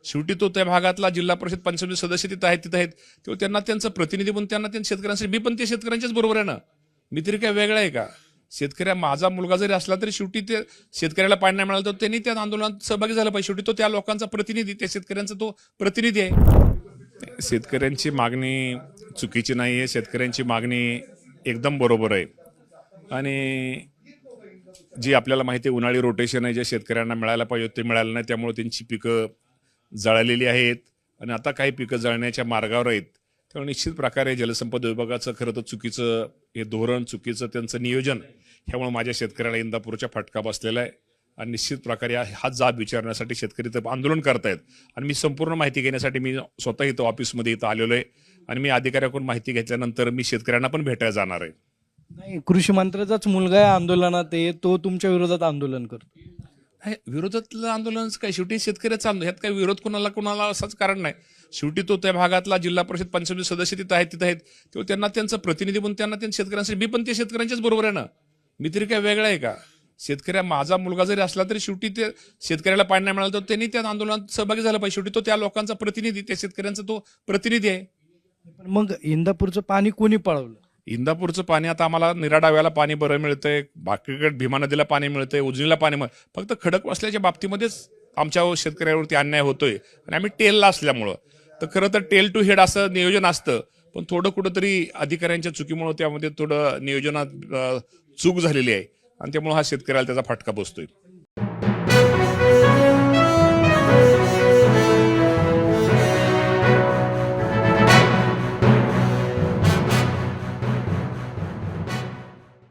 शेवटी तो त्या भागातला जिल्हा परिषद पंचायत सदस्य तिथं आहेत तेव्हा त्यांना त्यांचं प्रतिनिधी म्हणून त्यांना त्यांच्या शेतकऱ्यांसाठी मी पण ते शेतकऱ्यांच्याच बरोबर आहे ना. मी तरी काय वेगळा आहे का? शेतकऱ्या माझा मुलगा जरी असला तरी शेवटी ते शेतकऱ्याला पाणी नाही मिळालं तर त्यांनी त्या आंदोलनात सहभागी झाला पाहिजे. शेवटी तो त्या लोकांचा प्रतिनिधी, त्या शेतकऱ्यांचा तो प्रतिनिधी आहे. शेतकऱ्यांची मागणी चुकीची नाही आहे. शेतकऱ्यांची मागणी एकदम बरोबर आहे. आणि जी आपल्याला माहिती आहे उन्हाळी रोटेशन आहे जे शेतकऱ्यांना मिळायला पाहिजे ते मिळालं नाही, त्यामुळे त्यांची पिकं जळालेली आहेत आणि आता काही पिकं जळण्याच्या मार्गावर आहेत. त्यामुळे निश्चित प्रकारे जलसंपदा विभागाचं खरं तर चुकीचं हे धोरण, चुकीचं त्यांचं नियोजन ह्यामुळे माझ्या शेतकऱ्याला इंदापूरच्या फटका बसलेला आहे. आणि निश्चित प्रकारे हा जाब विचारण्यासाठी शेतकरी तर आंदोलन करतायत आणि मी संपूर्ण माहिती घेण्यासाठी मी स्वतः इथं ऑफिसमध्ये इथं आलेलो आहे. आणि मी अधिकाऱ्याकडून माहिती घेतल्यानंतर मी शेतकऱ्यांना पण भेटायला जाणार आहे. नाही, कृषी मंत्र्याचाच मुलगा आहे आंदोलनात आहे, तो तुमच्या विरोधात आंदोलन करतो. विरोधातलं आंदोलन काय, शेवटी शेतकऱ्याचं आंदोलन, ह्यात काही विरोध कोणाला असंच कारण नाही. शेवटी तो त्या भागातला जिल्हा परिषद पंचायत सदस्य तिथं आहेत तेव्हा त्यांना त्यांचं प्रतिनिधी म्हणून त्यांना त्यांच्या शेतकऱ्यांसाठी मी पण ते शेतकऱ्यांच्याच बरोबर आहे ना. मी तरी काय वेगळा आहे का? शेतकऱ्या माझा मुलगा जरी असला तरी शेवटी ते शेतकऱ्याला पाणी नाही मिळालं तर त्यांनी त्या आंदोलनात सहभागी झाला पाहिजे. शेवटी तो त्या लोकांचा प्रतिनिधी, त्या शेतकऱ्यांचा तो प्रतिनिधी आहे. पण मग इंदापूरचं पाणी कोणी पळवलं? इंदापूरचं पाणी आता आम्हाला निराडाव्याला पाणी बरं मिळतंय, बाकीकडे भीमा नदीला पाणी मिळतंय, उजनीला पाणी फक्त खडकवासल्याच्या बाबतीमध्येच आमच्या शेतकऱ्यावरती अन्याय होतोय. आणि आम्ही टेलला असल्यामुळं तर खरं तर टेल टू हेड असं नियोजन असतं, पण थोडं कुठंतरी अधिकाऱ्यांच्या चुकीमुळे त्यामध्ये थोडं नियोजनात चूक झालेली आहे आणि त्यामुळे हा शेतकऱ्याला त्याचा फटका बसतोय.